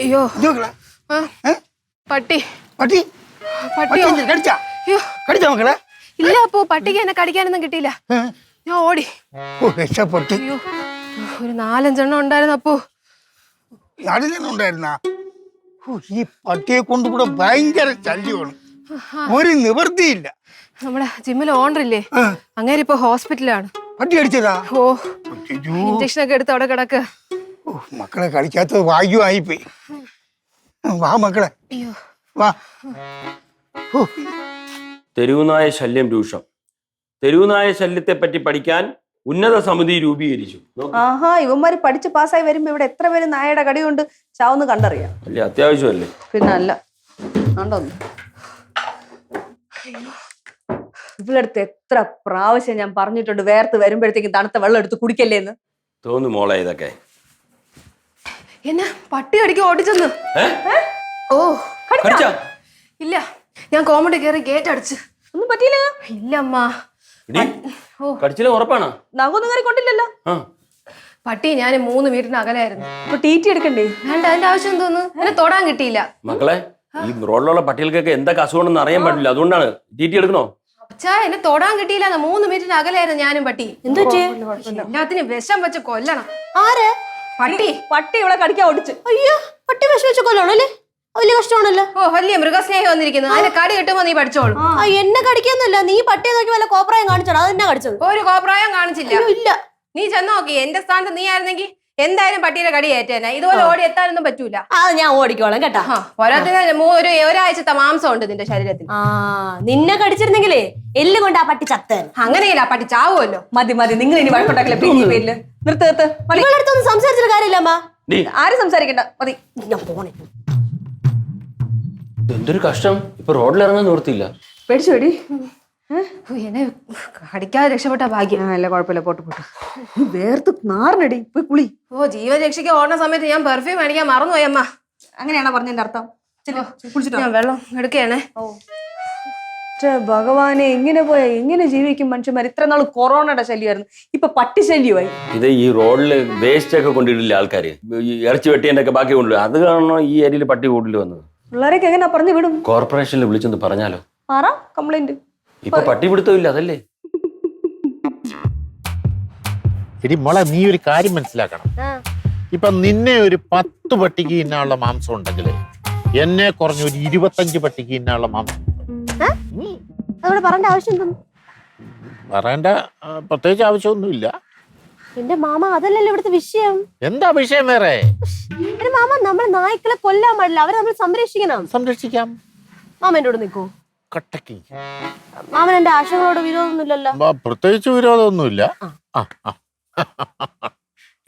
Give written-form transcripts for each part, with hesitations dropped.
അയ്യോ പട്ടി പട്ടി പട്ടിയോ കടിച്ചാ അയ്യോ കടിച്ചാ മക്കളെ? ഇല്ല അപ്പോ പട്ടിക്ക് എന്നെ കടിക്കാനൊന്നും കിട്ടിയില്ല. ഞാൻ ഓടി. രക്ഷപ്പെട്ടു. അയ്യോ ഒരു 4-5 എണ്ണം ഉണ്ടായിരുന്നു. അപ്പോ 4 എണ്ണം ഉണ്ടായിരുന്ന ഈ പട്ടിയെ കൊണ്ടുകൂടെ ഭയങ്കര ശല്യമാണ്. ഒരു നിവൃത്തിയില്ല. നമ്മുടെ ജിമ്മിൽ ഓണറില്ലേ, അങ്ങനെ ഇപ്പൊ ഹോസ്പിറ്റലാണ്. പട്ടി കടിച്ചതാ? ഓ ഇഞ്ചക്ഷൻ ഒക്കെ എടുത്ത് അവിടെ കിടക്കുക. മക്കളെ കടിക്കാത്തത് ഭാഗ്യമായിപ്പോയി. വാ മക്കളെ വാ. തെരുവുനായ ശല്യം രൂക്ഷം. തെരുവുനായ ശല്യത്തെ പറ്റി പഠിക്കാൻ ഉന്നത സമിതി രൂപീകരിച്ചു. ആഹാ, ഇവന്മാര് പഠിച്ച് പാസ്സായി വരുമ്പോ ഇവിടെ എത്ര പേര് നായയുടെ കടി കൊണ്ട് ചാവുന്ന് കണ്ടറിയാം. അല്ലേ, അത്യാവശ്യമല്ലേ? പിന്നെ അല്ല കണ്ടോന്ന്. ഇവളടുത്ത് എത്ര പ്രാവശ്യം ഞാൻ പറഞ്ഞിട്ടുണ്ട് വേർത്ത് വരുമ്പോഴത്തേക്കും തണുത്ത വെള്ളം എടുത്ത് കുടിക്കല്ലേന്ന്. തോന്നു മോളെ ഇതൊക്കെ. എന്നെ പട്ടി കടിക്ക് ഓടിച്ചെന്ന്. ഓ ഇല്ല, ഞാൻ കോമഡി കയറി ഗേറ്റ് അടിച്ച്. ഒന്നും പറ്റിയില്ല. ഇല്ല അമ്മ. കടിച്ചില്ല ഉറപ്പാണോ? നഖമൊന്നും കയറി കൊണ്ടില്ലല്ലോ. പട്ടി ഞാൻ 3 മീറ്ററിന് അകലായിരുന്നു. ഇപ്പൊ ടീറ്റി എടുക്കണ്ടേ? വേണ്ട, അതിന്റെ ആവശ്യം തോന്നുന്നു. എന്നെ തൊടാൻ കിട്ടിയില്ല. മക്കളെ, ഈ റോഡിലുള്ള പട്ടികൾക്കൊക്കെ എന്തൊക്കെ അസുഖമാണെന്ന് അറിയാൻ പാടില്ല. അതുകൊണ്ടാണ് ടീറ്റി എടുക്കണോ? അച്ഛാ, എന്നെ തൊടാൻ കിട്ടിയില്ല. 3 മീറ്ററിന് അകലായിരുന്നു ഞാനും പട്ടി. എന്താ എല്ലാത്തിനും വിഷം വെച്ച് കൊല്ലണം. ആരെ? പട്ടി. പട്ടി ഇവിടെ കടിക്കാൻ ഓടിച്ചു. അയ്യോ, പട്ടി വിഷം വെച്ച് കൊല്ലണം അല്ലേ? വലിയ കഷ്ടമാണല്ലോ. ഓ, വലിയ മൃഗസ്നേഹി വന്നിരിക്കുന്നു. അതിന്റെ കടി കിട്ടുമ്പോ നീ പഠിച്ചോളൂ. എന്നെ കടിക്കൊന്നുമില്ല. നീ പട്ടിയെ നോക്കി വല്ല കോപ്രായം കാണിച്ചോളൂ. അതെന്നെ കടിച്ചത്. ഒരു കോപ്രായം കാണിച്ചില്ല. ഇല്ല, നീ ചെന്ന് നോക്കി. എന്റെ സ്ഥാനത്ത് നീ ആയിരുന്നെങ്കിൽ എന്തായാലും പട്ടിയുടെ കടി ഏറ്റേനെ. ഇതുപോലെ ഓടി എത്താനൊന്നും പറ്റൂല. അത് ഞാൻ ഓടിക്കോളാം കേട്ടാ. പോരാത്തിന് ഒരാഴ്ചത്തെ മാംസം ഉണ്ട് നിന്റെ ശരീരത്തിൽ. നിന്നെ കടിച്ചിരുന്നെങ്കിലേ എല്ല് കൊണ്ട് ആ പട്ടി ചത്തൻ. അങ്ങനെയില്ല, പട്ടി ചാവുമല്ലോ. മതി മതി, നിങ്ങൾ ഇനി വഴക്കുണ്ടാക്കില്ല. പേരില് നിർത്ത്. അടുത്തൊന്നും സംസാരിച്ചിട്ട് കാര്യമില്ല അമ്മ. ആരും സംസാരിക്കണ്ട, മതി. ഞാൻ പോണേ. എന്തൊരു കഷ്ടം. ഇപ്പൊ റോഡിൽ ഇറങ്ങാൻ നിവർത്തിയില്ല. പേടിച്ചു പേടി. എന്നെ കടിക്കാതെ രക്ഷപ്പെട്ട ഭാഗ്യം. അല്ല കുഴപ്പമില്ല, പോട്ട് വേർത്ത് നാറിനടി. പോയി കുളി. ഓ, ജീവൻ രക്ഷിക്കാൻ ഓടുന്ന സമയത്ത് ഞാൻ പെർഫ്യൂം മേടിക്കാൻ മറന്നുപോയി അമ്മ. അങ്ങനെയാണോ പറഞ്ഞതിന്റെ അർത്ഥം? ഞാൻ വെള്ളം എടുക്കുകയാണേ. ഭഗവാനെ, എങ്ങനെ പോയാ എങ്ങനെ ജീവിക്കും മനുഷ്യന്മാർ? ഇത്ര നാൾ കൊറോണയുടെ ശല്യമായിരുന്നു, ഇപ്പൊ പട്ടി ശല്യമായി. ഇത് ഈ റോഡില് വേസ്റ്റ് ഒക്കെ കൊണ്ടിടില്ല ആൾക്കാര്. ഇറച്ചി വെട്ടിയതിന്റെ ഒക്കെ ബാക്കി കൊണ്ടില്ല. അത് കാരണം ഈ ഏരിയയിൽ പട്ടി കൂടുതൽ വന്നത്. പിള്ളേരൊക്കെ എങ്ങനെ പറഞ്ഞു വിടും? കോർപ്പറേഷനിൽ വിളിച്ചൊന്ന് പറഞ്ഞാലോ? പറ, കംപ്ലൈന്റ്. ഇപ്പൊ പട്ടി പിടുത്തമില്ല, അതല്ലേ? എടി മോളെ, നീ ഒരു കാര്യം മനസ്സിലാക്കണം. ഇപ്പൊ നിന്നെ ഒരു 10 പട്ടിക്ക് ഇന്നാനുള്ള മാംസം ഉണ്ടെങ്കിൽ എന്നെ കുറഞ്ഞ ഒരു 25 പട്ടിക്ക് ഇന്നാനുള്ള മാംസം. അവിടെ പറയേണ്ട ആവശ്യം എന്തൊന്നും പറയേണ്ട പ്രത്യേകിച്ച് ആവശ്യമൊന്നുമില്ല. എന്റെ മാമ, അതല്ലല്ലോ ഇവിടുത്തെ വിഷയം. എന്താ വിഷയം വേറെ? എന്റെ മാമ, നമ്മൾ നായ്ക്കളെ കൊല്ലാൻ പാടില്ല. അവരെ നമ്മൾ സംരക്ഷിക്കണം. സംരക്ഷിക്കാം. മാമ എന്റെ കൂടെ നിൽക്കൂ. കട്ടക്ക് മാമൻ എന്റെ ആശകളോട് വിരോധമൊന്നുമില്ലല്ലോ? പ്രത്യേകിച്ച് വിരോധമൊന്നുമില്ല.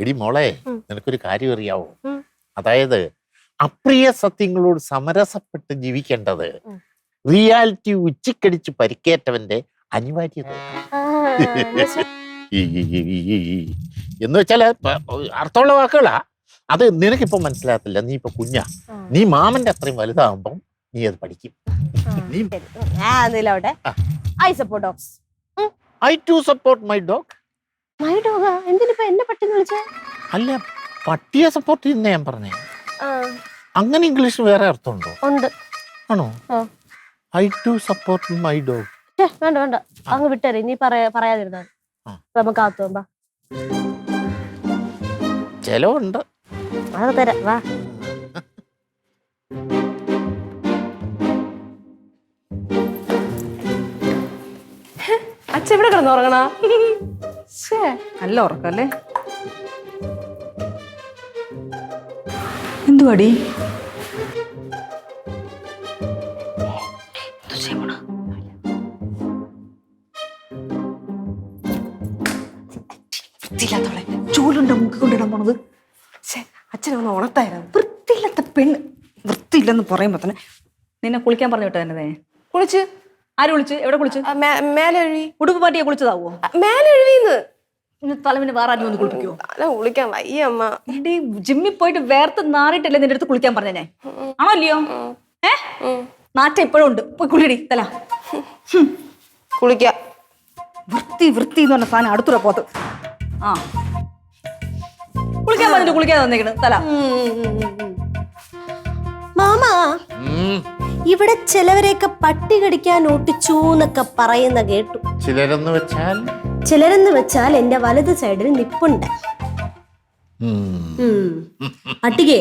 എടി മോളെ, നിനക്കൊരു കാര്യം അറിയാവോ? അതായത് അപ്രിയ സത്യങ്ങളോട് സമരസപ്പെട്ട് ജീവിക്കേണ്ടത് റിയാലിറ്റി ഉച്ചക്കടിച്ച് പരിക്കേറ്റവന്റെ അനിവാര്യത. എന്ന് വെച്ചാല് അർത്ഥമുള്ള വാക്കുകളാ. അത് നിനക്കിപ്പോ മനസ്സിലാകത്തില്ല. നീ ഇപ്പൊ കുഞ്ഞാ. നീ മാമന്റെ അത്രയും വലുതാകുമ്പോ നീ അത് പഠിക്കും. I support dogs. I too support my dog. My dog? എന്തിനിപ്പോ എന്നെ പട്ടിന്ന് വിളിച്ചേ? അല്ല, പട്ടിയെ സപ്പോർട്ട് ചെയ്യുന്ന ഞാൻ പറഞ്ഞേ. അങ്ങനെ ഇംഗ്ലീഷ് വേറെ അർത്ഥമുണ്ടോ? ഉണ്ട്. ആണോ? I too support my dog. വേണ്ട, അങ്ങ് വിട്ടേരെ. നീ പറയാതിരുന്നാ നമുക്ക് ആത്തുമ്പോ ചെലവുണ്ട്. അത് തരാം, വാ. അച്ഛൻ ഇവിടെ കിടന്നുറങ്ങണ? നല്ല ഉറക്കല്ലേ? എന്തുവാടി? ചൂലുണ്ട മുക്കി കൊണ്ടിടാൻ പോണത്. അച്ഛനൊന്ന് ഉണർത്തായിരുന്നു. വൃത്തിയില്ലാത്ത പെണ്ണ്. വൃത്തിയില്ലെന്ന് പറയുമ്പോ തന്നെ നിന്നെ കുളിക്കാൻ പറഞ്ഞു വിട്ടോ എന്നെ. കുളിച്ച്? ആര് വിളിച്ച്? എവിടെ കുളിച്ച്? മേലെഴുവി. ഉടുപ്പ് പാട്ടിയെ കുളിച്ചതാവോ? മേലെഴുവിന്ന്. തലവിന് വേറെ ആരും ഒന്ന് കുളിപ്പിക്കുവോ? തല കുളിക്കാൻ വയ്യ അമ്മ. എടി, ജിമ്മിൽ പോയിട്ട് വേർത്ത് നാറിയിട്ടല്ലേ നിന്റെ അടുത്ത് കുളിക്കാൻ പറഞ്ഞേ? ആണോ അല്ലയോ? നാറ്റം ഇപ്പോഴും ഉണ്ട്. പോയി കുളിയടി തല. കുളിക്കാം. വൃത്തി എന്ന് പറഞ്ഞ സാധനം അടുത്തുള്ള പോത്ത്. കുളിക്കാൻ പറഞ്ഞിട്ട് കുളിക്കാൻ തന്നേക്കണ് തല. മാമ ഉം. ഇവിടെ ചിലവരെയൊക്കെ പട്ടി കടിക്കാൻ ഒട്ടിച്ചു എന്നൊക്കെ പറയുന്ന കേട്ടു. ചിലരെന്ന് വെച്ചാൽ ചിലരെന്ന് വെച്ചാൽ എന്റെ വലത് സൈഡിൽ നിപ്പുണ്ട്. പട്ടിക്ക്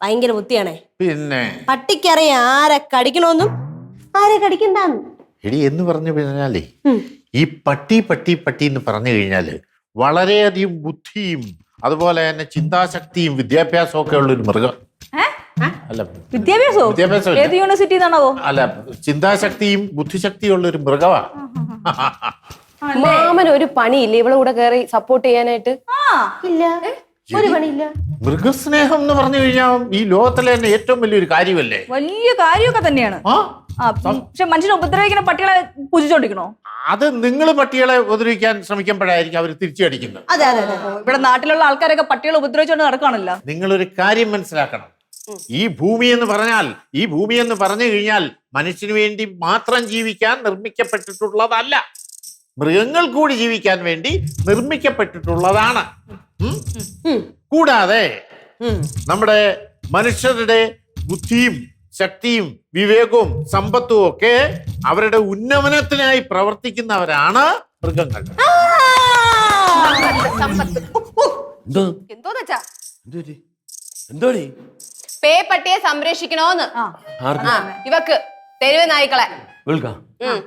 ഭയങ്കര ബുദ്ധിയാണേ. പിന്നെ പട്ടിക്കറിയാം ആരെ കടിക്കണമെന്നും ആരെ കടിക്കണ്ടെന്നും. എടി എന്ന് പറഞ്ഞു കഴിഞ്ഞാലേ ഈ പട്ടി പട്ടി പട്ടി എന്ന് പറഞ്ഞു കഴിഞ്ഞാല് വളരെയധികം ബുദ്ധിയും അതുപോലെ തന്നെ ചിന്താശക്തിയും വിദ്യാഭ്യാസവും ഒക്കെ ഉള്ള ഒരു മൃഗം. അല്ല വിദ്യാഭ്യാസോ? വിദ്യാഭ്യാസം ഏത് യൂണിവേഴ്സിറ്റി എന്നാണോ? അല്ല, ചിന്താശക്തിയും ബുദ്ധിശക്തിയും ഉള്ള ഒരു മൃഗമാ. മാമൻ ഒരു പണിയില്ല ഇവളെ കൂടെ കയറി സപ്പോർട്ട് ചെയ്യാനായിട്ട്? ഇല്ല, ഒരു പണിയില്ല. മൃഗസ്നേഹം എന്ന് പറഞ്ഞു കഴിഞ്ഞാൽ ഈ ലോകത്തിലെ തന്നെ ഏറ്റവും വലിയൊരു കാര്യമല്ലേ? വലിയ കാര്യമൊക്കെ തന്നെയാണ്. പക്ഷെ മനുഷ്യനെ ഉപദ്രവിക്കുന്ന പട്ടികളെ പൂജിച്ചോണ്ടിരിക്കണോ? അത് നിങ്ങൾ പട്ടികളെ ഉപദ്രവിക്കാൻ ശ്രമിക്കുമ്പോഴായിരിക്കും അവർ തിരിച്ചടിക്കുന്നത്. അതെ അതെ അതെ. ഇവിടെ നാട്ടിലുള്ള ആൾക്കാരൊക്കെ പട്ടികളെ ഉപദ്രവിച്ചോണ്ട് നടക്കുകയാണല്ലോ. നിങ്ങളൊരു കാര്യം മനസ്സിലാക്കണം. ഈ ഭൂമി എന്ന് പറഞ്ഞു കഴിഞ്ഞാൽ മനുഷ്യന് വേണ്ടി മാത്രം ജീവിക്കാൻ നിർമ്മിക്കപ്പെട്ടിട്ടുള്ളതല്ല, മൃഗങ്ങൾ കൂടി ജീവിക്കാൻ വേണ്ടി നിർമ്മിക്കപ്പെട്ടിട്ടുള്ളതാണ്. കൂടാതെ നമ്മുടെ മനുഷ്യരുടെ ബുദ്ധിയും ശക്തിയും വിവേകവും സമ്പത്തും ഒക്കെ അവരുടെ ഉന്നമനത്തിനായി പ്രവർത്തിക്കുന്നവരാണ് മൃഗങ്ങൾ. എന്തോന്ന് എന്തോടി പേ പട്ടിയെ സംരക്ഷിക്കണോന്ന് ഇവക്ക് തെരുവ് നായ്ക്കളെ.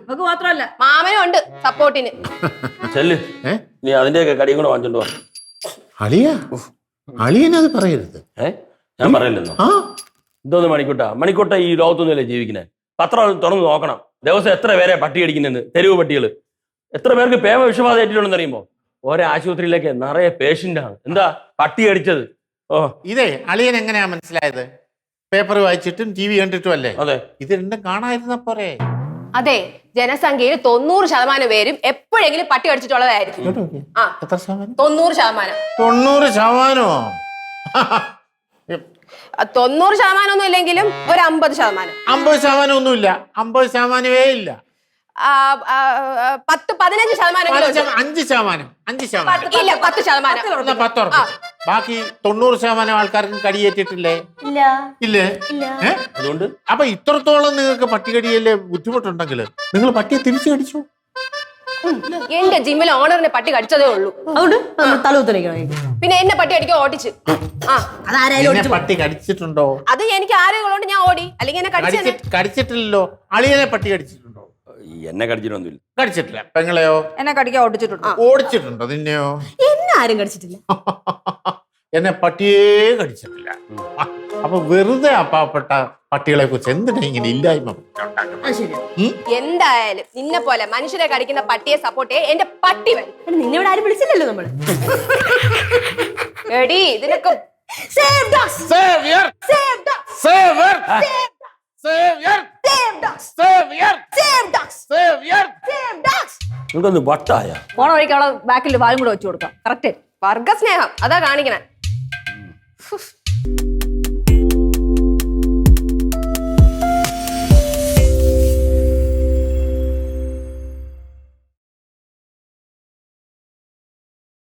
നമുക്ക് മാത്രമല്ല മാമനും ഉണ്ട് സപ്പോർട്ടിന്. ചെല്ല്, നീ അതിന്റെയൊക്കെ കടിയും കൂടെ വാങ്ങിച്ചോണ്ട് വാ. അളിയനത് പറയരുത്. ഞാൻ പറയില്ലെന്നോ? എന്തോന്ന് മണിക്കൂട്ട ഈ ലോകത്തൊന്നുമല്ലേ ജീവിക്കുന്നത്? പത്രം തുറന്ന് നോക്കണം, ദിവസം എത്ര പേരെ പട്ടി അടിക്കുന്നെന്ന്. തെരുവ് പട്ടികള് എത്ര പേർക്ക് പേമ വിഷബാധ ഏറ്റിട്ടുണ്ടെന്ന് അറിയുമ്പോ? ഓരോ ആശുപത്രിയിലേക്ക് നിറയെ പേഷ്യന്റ് ആണ്. എന്താ പട്ടി അടിച്ചത്? ഇതേ അളിയൻ എങ്ങനെയാ മനസ്സിലായത്? പേപ്പർ വായിച്ചിട്ടും TV കണ്ടിട്ടും അല്ലേ? അതെ. ഇത് രണ്ടും കാണാതിരുന്ന പോരെ? അതെ, ജനസംഖ്യയിൽ 90% പേരും എപ്പോഴെങ്കിലും പട്ടി കടിച്ചിട്ടുള്ളതായിരിക്കും. എത്ര ശതമാനം? 90%. 90%? 90% ഒന്നും ഇല്ലെങ്കിലും ഒരു 50%. 50% ഒന്നുമില്ല. 50%-ഏ ഇല്ല. 10-15% 5%. ഇല്ല, 10%. 10. ബാക്കി 90% ആൾക്കാർക്കും കടിയേറ്റിട്ടില്ലേ? ഇല്ല ഇല്ലേ? അതുകൊണ്ട് അപ്പൊ ഇത്രത്തോളം നിങ്ങൾക്ക് പട്ടികടിയല്ലേ ബുദ്ധിമുട്ടുണ്ടെങ്കിൽ നിങ്ങൾ പട്ടിയെ തിരിച്ചു കടിച്ചു. എന്റെ ജിമ്മിൽ ഓണറിനെ പട്ടി കടിച്ചതേ ഉള്ളൂ. അതുകൊണ്ട് തലകുത്തലിക്കണം. പിന്നെ എന്നെ പട്ടി അടിക്കാൻ ഓടിച്ച്. അതാരായാലും പട്ടി കടിച്ചിട്ടുണ്ടോ? അത് എനിക്ക് ആരോഗ്യമുള്ളതുകൊണ്ട് ഞാൻ ഓടി, അല്ലെങ്കിൽ എന്നെ കടിച്ചിട്ടില്ലല്ലോ. അളിയനെ പട്ടി കടിച്ചിട്ടുണ്ടോ? എന്നെ കടിച്ചിട്ടൊന്നുമില്ല. കടിച്ചിട്ടില്ല. പെങ്ങളെയോ? എന്നെ കടിക്കാൻ ഓടിച്ചിട്ടുണ്ടോ? ഓടിച്ചിട്ടുണ്ടോ? നിന്നെയോ? എന്നെ ആരും കടിച്ചിട്ടില്ല. എന്നെ പട്ടിയേ കടിച്ചിട്ടില്ല. അപ്പൊ വെറുതെ അപ്പാപ്പെട്ട പട്ടികളെ കുറിച്ച് എന്തിനാ ഇങ്ങനെ ഇല്ലായ്മ? എന്തായാലും നിന്നെ പോലെ മനുഷ്യരെ കടിക്കുന്ന പട്ടിയെ സപ്പോർട്ട് ചെയ്യാൻ എന്റെ പട്ടി വരും. നിന്നെ ഇവിടെ ആരും വിളിച്ചില്ലല്ലോ നമ്മള്. എടി ഇതിനൊക്കെ നിങ്ങൾക്കൊന്ന് വട്ടായ പോണ വഴിക്ക് അവളെ ബാക്കിൽ വാലും കൂടെ വെച്ചു കൊടുക്കാം. കറക്റ്റ് വർഗസ്നേഹം അതാ കാണിക്കണേ.